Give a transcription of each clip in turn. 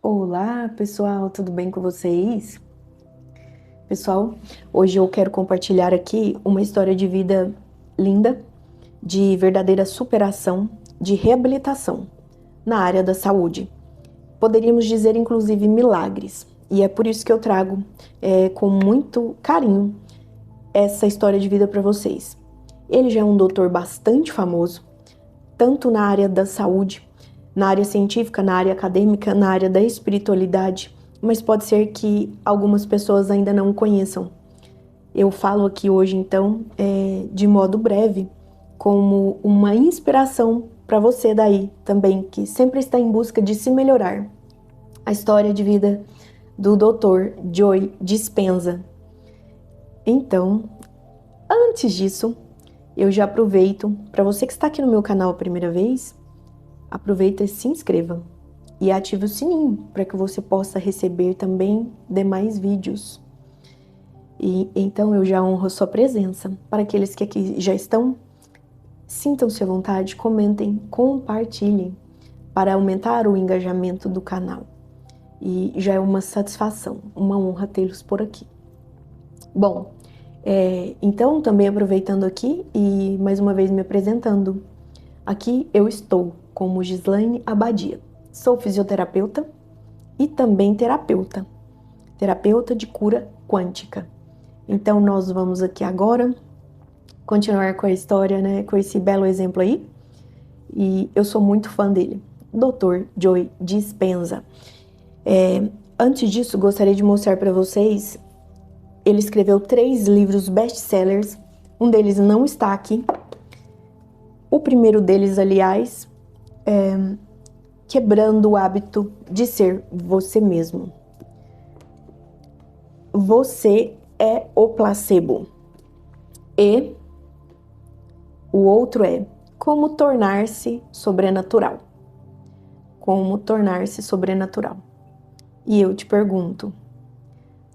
Olá, pessoal, tudo bem com vocês? Pessoal, hoje eu quero compartilhar aqui uma história de vida linda, de verdadeira superação, de reabilitação na área da saúde. Poderíamos dizer, inclusive, milagres. E é por isso que eu trago com muito carinho essa história de vida para vocês. Ele já é um doutor bastante famoso, tanto na área da saúde, na área científica, na área acadêmica, na área da espiritualidade, mas pode ser que algumas pessoas ainda não o conheçam. Eu falo aqui hoje, então, de modo breve, como uma inspiração para você daí também, que sempre está em busca de se melhorar. A história de vida do Dr. Joe Dispenza. Então, antes disso, eu já aproveito, para você que está aqui no meu canal a primeira vez, aproveita e se inscreva e ative o sininho para que você possa receber também demais vídeos. E então eu já honro a sua presença. Para aqueles que aqui já estão, sintam-se à vontade, comentem, compartilhem para aumentar o engajamento do canal. E já é uma satisfação, uma honra tê-los por aqui. Bom, então também aproveitando aqui e mais uma vez me apresentando, aqui eu estou como Gislaine Abadia. Sou fisioterapeuta e também terapeuta de cura quântica. Então nós vamos aqui agora continuar com a história, né, com esse belo exemplo aí. E eu sou muito fã dele, Dr. Joe Dispenza. Antes disso, gostaria de mostrar para vocês, ele escreveu 3 livros best-sellers, um deles não está aqui. O primeiro deles, aliás, é Quebrando o Hábito de Ser Você Mesmo. Você é o placebo. E o outro é Como Tornar-se Sobrenatural. Como tornar-se sobrenatural. E eu te pergunto,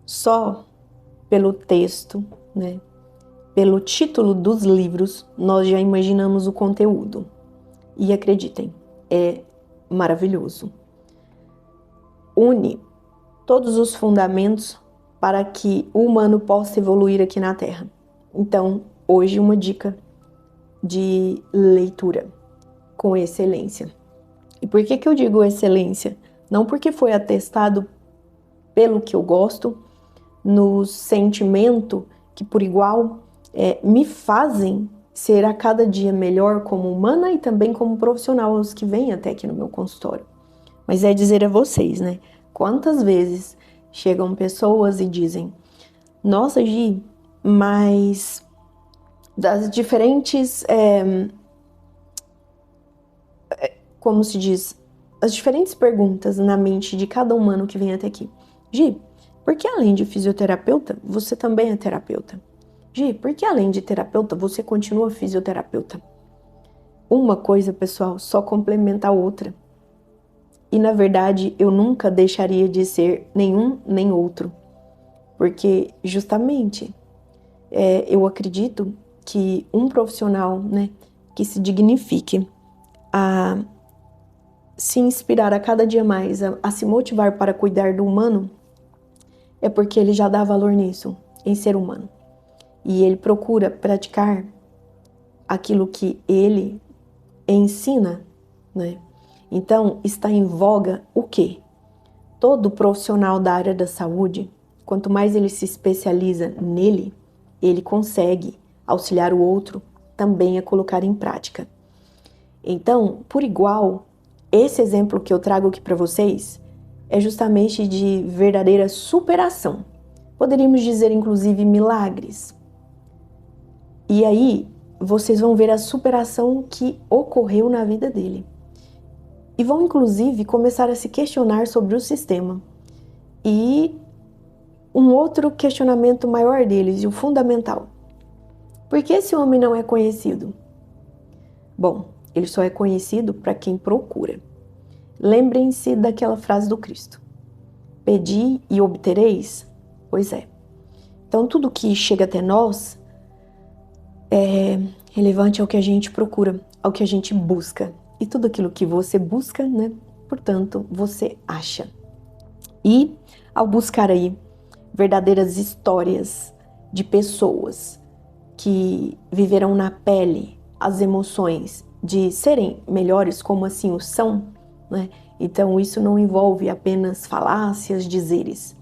só pelo texto, né, pelo título dos livros, nós já imaginamos o conteúdo. E acreditem, é maravilhoso. Une todos os fundamentos para que o humano possa evoluir aqui na Terra. Então, hoje uma dica de leitura com excelência. E por que eu digo excelência? Não porque foi atestado pelo que eu gosto, no sentimento que por igual me fazem ser a cada dia melhor como humana e também como profissional aos que vêm até aqui no meu consultório. Mas é dizer a vocês, né? Quantas vezes chegam pessoas e dizem: nossa, Gi, mas das diferentes, como se diz, as diferentes perguntas na mente de cada humano que vem até aqui. Gi, por que além de fisioterapeuta, você também é terapeuta? Gi, por que além de terapeuta, você continua fisioterapeuta? Uma coisa, pessoal, só complementa a outra. E, na verdade, eu nunca deixaria de ser nenhum nem outro. Porque, justamente, eu acredito que um profissional, né, que se dignifique a se inspirar a cada dia mais, a se motivar para cuidar do humano, é porque ele já dá valor nisso, em ser humano. E ele procura praticar aquilo que ele ensina, né? Então, está em voga o quê? Todo profissional da área da saúde, quanto mais ele se especializa nele, ele consegue auxiliar o outro também a colocar em prática. Então, por igual, esse exemplo que eu trago aqui para vocês é justamente de verdadeira superação. Poderíamos dizer, inclusive, milagres. E aí, vocês vão ver a superação que ocorreu na vida dele. E vão, inclusive, começar a se questionar sobre o sistema. E um outro questionamento maior deles, e o fundamental. Por que esse homem não é conhecido? Bom, ele só é conhecido para quem procura. Lembrem-se daquela frase do Cristo. Pedi e obtereis? Pois é. Então, tudo que chega até nós é relevante ao que a gente procura, ao que a gente busca. E tudo aquilo que você busca, né? Portanto, você acha. E ao buscar aí verdadeiras histórias de pessoas que viveram na pele as emoções de serem melhores como assim o são, né? Então isso não envolve apenas falácias, dizeres.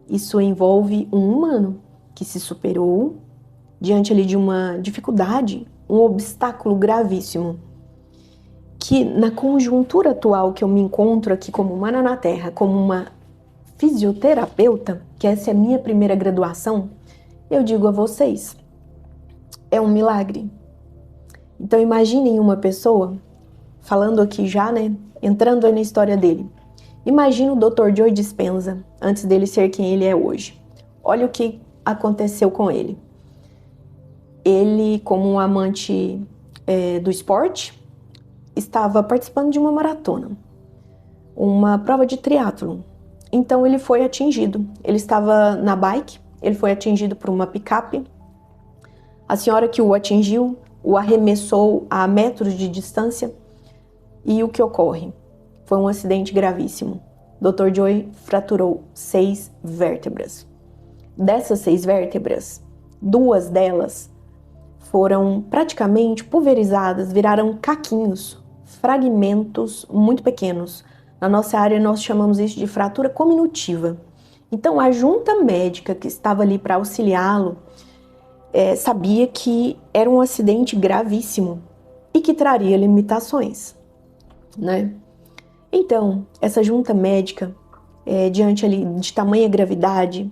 Isso envolve um humano que se superou diante ali de uma dificuldade, um obstáculo gravíssimo, que na conjuntura atual que eu me encontro aqui como humana na Terra, como uma fisioterapeuta, que essa é a minha primeira graduação, eu digo a vocês, é um milagre. Então imaginem uma pessoa, falando aqui já, né, entrando aí na história dele. Imagina o Dr. Joe Dispenza, antes dele ser quem ele é hoje. Olha o que aconteceu com ele. Ele, como um amante do esporte, estava participando de uma maratona, uma prova de triatlon. Então ele foi atingido. Ele estava na bike, ele foi atingido por uma picape. A senhora que o atingiu o arremessou a metros de distância. E o que ocorre? Foi um acidente gravíssimo. Dr. Joe fraturou 6 vértebras. Dessas 6 vértebras, 2 delas foram praticamente pulverizadas, viraram caquinhos, fragmentos muito pequenos. Na nossa área nós chamamos isso de fratura cominutiva. Então a junta médica que estava ali para auxiliá-lo sabia que era um acidente gravíssimo e que traria limitações, né? Então, essa junta médica, diante ali de tamanha gravidade,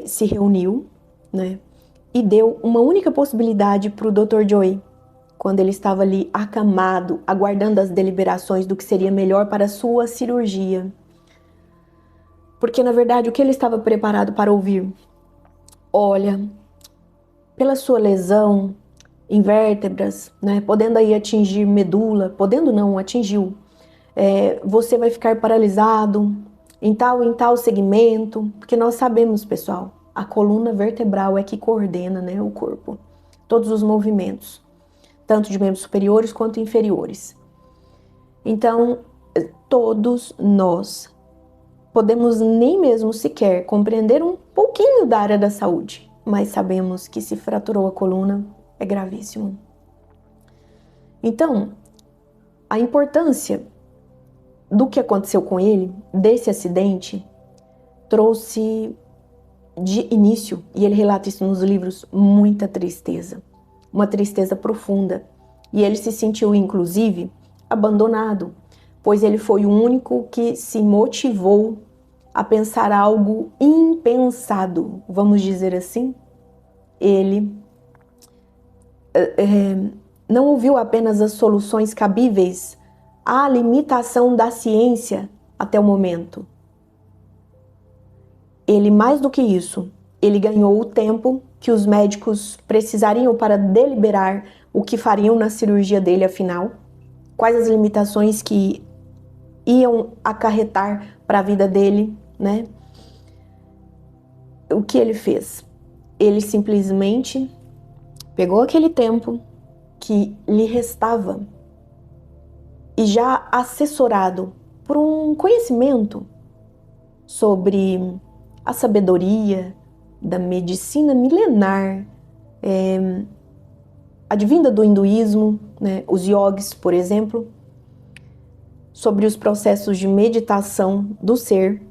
se reuniu, né? E deu uma única possibilidade para o Dr. Joe, quando ele estava ali acamado, aguardando as deliberações do que seria melhor para a sua cirurgia. Porque, na verdade, o que ele estava preparado para ouvir? Olha, pela sua lesão em vértebras, né, podendo aí atingir medula, podendo não, atingiu, você vai ficar paralisado em tal segmento, porque nós sabemos, pessoal, a coluna vertebral é que coordena, né, o corpo, todos os movimentos, tanto de membros superiores quanto inferiores. Então, todos nós podemos nem mesmo sequer compreender um pouquinho da área da saúde, mas sabemos que se fraturou a coluna é gravíssimo. Então, a importância do que aconteceu com ele, desse acidente, trouxe de início, e ele relata isso nos livros, muita tristeza, uma tristeza profunda. E ele se sentiu, inclusive, abandonado, pois ele foi o único que se motivou a pensar algo impensado, vamos dizer assim. Ele não ouviu apenas as soluções cabíveis à limitação da ciência até o momento. Ele, mais do que isso, ele ganhou o tempo que os médicos precisariam para deliberar o que fariam na cirurgia dele, afinal, quais as limitações que iam acarretar para a vida dele, né? O que ele fez? Ele simplesmente pegou aquele tempo que lhe restava e já assessorado por um conhecimento sobre a sabedoria da medicina milenar, advinda do hinduísmo, né, os yogis, por exemplo, sobre os processos de meditação do ser.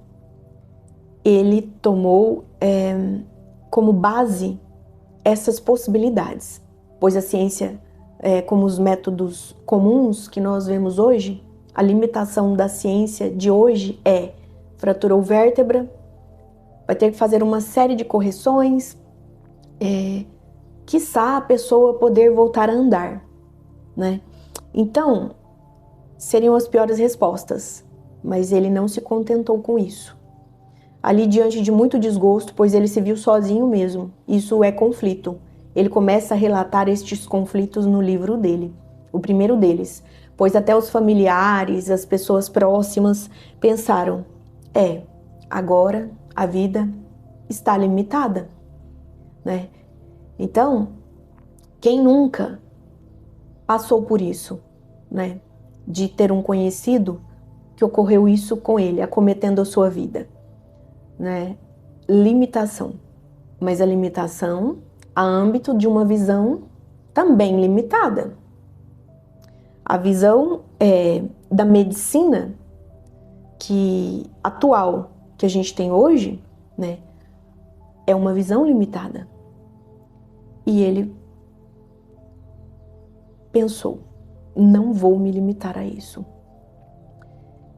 Ele tomou como base essas possibilidades, pois a ciência, como os métodos comuns que nós vemos hoje, a limitação da ciência de hoje fraturou vértebra, vai ter que fazer uma série de correções, quiçá a pessoa poder voltar a andar, né? Então, seriam as piores respostas, mas ele não se contentou com isso. Ali, diante de muito desgosto, pois ele se viu sozinho mesmo, isso é conflito. Ele começa a relatar estes conflitos no livro dele, o primeiro deles, pois até os familiares, as pessoas próximas pensaram, agora a vida está limitada, né? Então, quem nunca passou por isso, né? De ter um conhecido que ocorreu isso com ele, acometendo a sua vida, né? Limitação. Mas a limitação a âmbito de uma visão também limitada. A visão da medicina atual que a gente tem hoje, né, é uma visão limitada. E ele pensou, não vou me limitar a isso.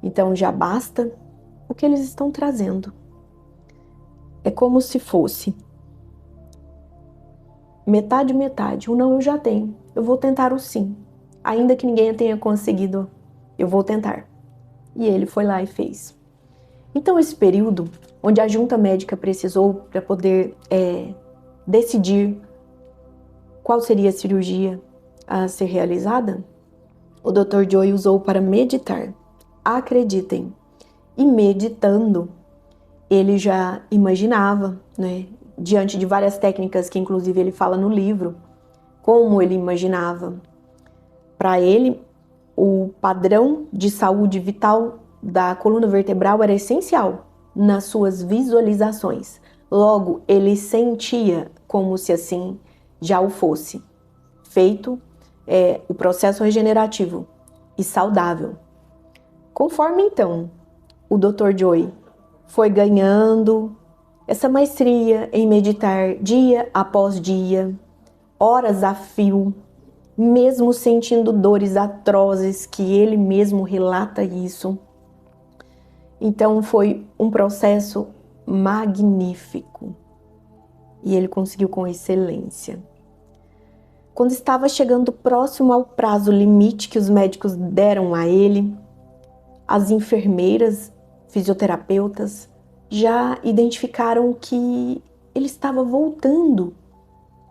Então já basta o que eles estão trazendo. É como se fosse metade, metade. O não eu já tenho. Eu vou tentar o sim. Ainda que ninguém tenha conseguido, eu vou tentar. E ele foi lá e fez. Então esse período, onde a junta médica precisou para poder decidir qual seria a cirurgia a ser realizada, o Dr. Joy usou para meditar. Acreditem, e meditando, ele já imaginava, né, diante de várias técnicas que inclusive ele fala no livro, como ele imaginava. Para ele, o padrão de saúde vital da coluna vertebral era essencial nas suas visualizações. Logo, ele sentia como se assim já o fosse feito o processo regenerativo e saudável. Conforme então o Dr. Joy foi ganhando essa maestria em meditar dia após dia, horas a fio, mesmo sentindo dores atrozes, que ele mesmo relata isso. Então foi um processo magnífico e ele conseguiu com excelência. Quando estava chegando próximo ao prazo limite que os médicos deram a ele, as enfermeiras, fisioterapeutas, já identificaram que ele estava voltando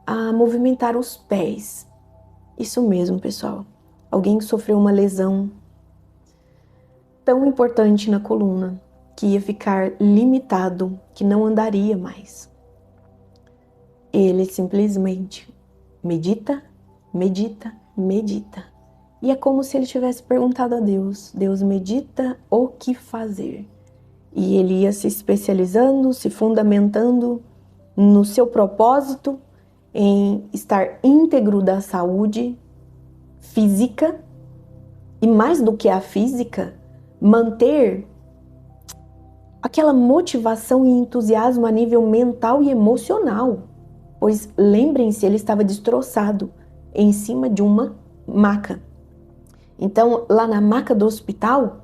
a movimentar os pés. Isso mesmo, pessoal. Alguém que sofreu uma lesão tão importante na coluna, que ia ficar limitado, que não andaria mais. Ele simplesmente medita, medita, medita. E é como se ele tivesse perguntado a Deus, Deus, medita o que fazer. E ele ia se especializando, se fundamentando no seu propósito em estar íntegro da saúde física e, mais do que a física, manter aquela motivação e entusiasmo a nível mental e emocional. Pois lembrem-se, ele estava destroçado em cima de uma maca. Então, lá na maca do hospital,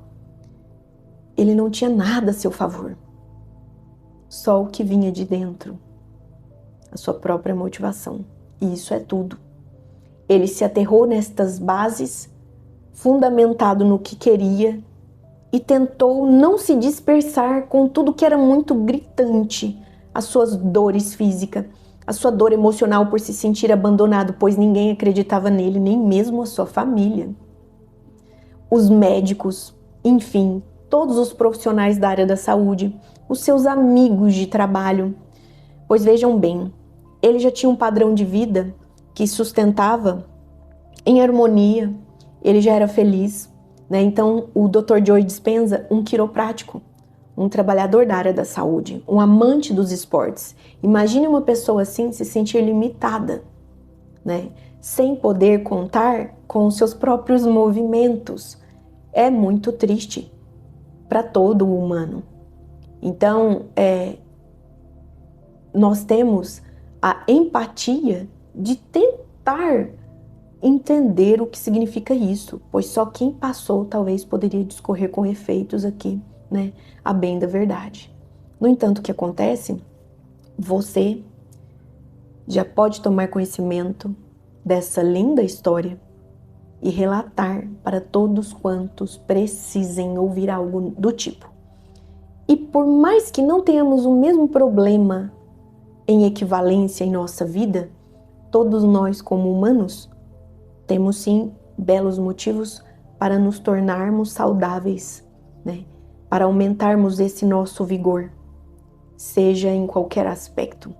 ele não tinha nada a seu favor. Só o que vinha de dentro. A sua própria motivação. E isso é tudo. Ele se aterrou nestas bases, fundamentado no que queria, e tentou não se dispersar com tudo que era muito gritante. As suas dores físicas, a sua dor emocional por se sentir abandonado, pois ninguém acreditava nele, nem mesmo a sua família. Os médicos, enfim, todos os profissionais da área da saúde, os seus amigos de trabalho. Pois vejam bem, ele já tinha um padrão de vida que sustentava em harmonia, ele já era feliz, né? Então o Dr. Joy Dispenza, um quiroprático, um trabalhador da área da saúde, um amante dos esportes. Imagine uma pessoa assim se sentir limitada, né? Sem poder contar com os seus próprios movimentos. É muito triste para todo humano. Então, nós temos a empatia de tentar entender o que significa isso, pois só quem passou talvez poderia discorrer com efeitos aqui, né, a bem da verdade. No entanto, o que acontece? Você já pode tomar conhecimento dessa linda história e relatar para todos quantos precisem ouvir algo do tipo. E por mais que não tenhamos o mesmo problema em equivalência em nossa vida, todos nós como humanos temos sim belos motivos para nos tornarmos saudáveis, né? Para aumentarmos esse nosso vigor, seja em qualquer aspecto.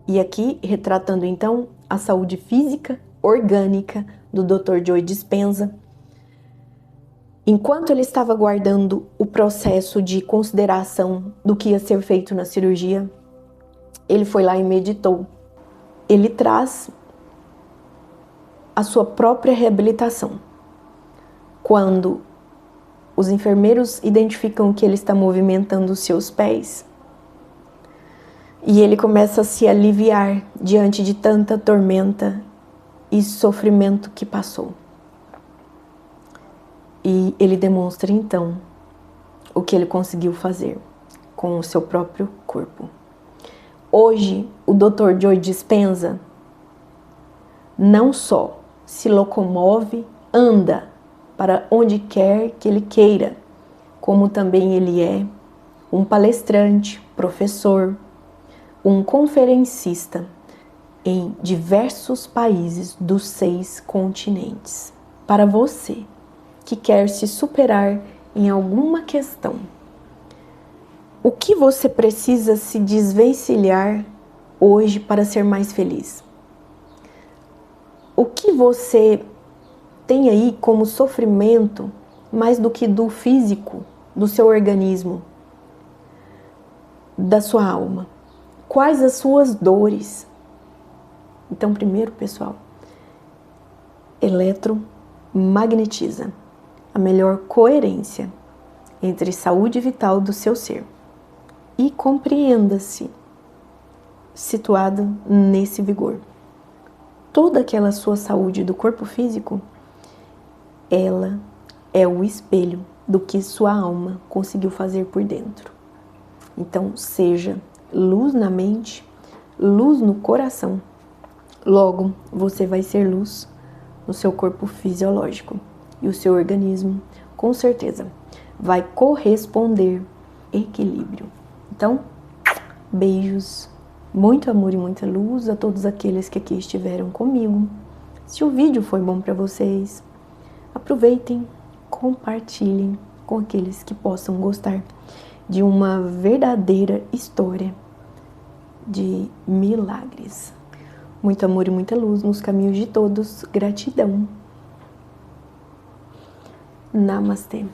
E aqui, retratando então a saúde física, orgânica do Dr. Joy Dispenza, Enquanto ele estava aguardando o processo de consideração do que ia ser feito na cirurgia, ele foi lá e meditou. Ele traz a sua própria reabilitação. Quando os enfermeiros identificam que ele está movimentando os seus pés, e ele começa a se aliviar diante de tanta tormenta e sofrimento que passou. E ele demonstra então o que ele conseguiu fazer com o seu próprio corpo. Hoje, o Dr. Joe Dispenza não só se locomove, anda para onde quer que ele queira, como também ele é um palestrante, professor, um conferencista em diversos países dos 6 continentes. Para você que quer se superar em alguma questão, o que você precisa se desvencilhar hoje para ser mais feliz? O que você tem aí como sofrimento mais do que do físico, do seu organismo, da sua alma? Quais as suas dores? Então, primeiro, pessoal, eletromagnetiza a melhor coerência entre saúde vital do seu ser e compreenda-se situado nesse vigor. Toda aquela sua saúde do corpo físico, ela é o espelho do que sua alma conseguiu fazer por dentro. Então, seja luz na mente, luz no coração. Logo, você vai ser luz no seu corpo fisiológico. E o seu organismo, com certeza, vai corresponder equilíbrio. Então, beijos, muito amor e muita luz a todos aqueles que aqui estiveram comigo. Se o vídeo foi bom para vocês, aproveitem, compartilhem com aqueles que possam gostar de uma verdadeira história de milagres. Muito amor e muita luz nos caminhos de todos. Gratidão. Namastê.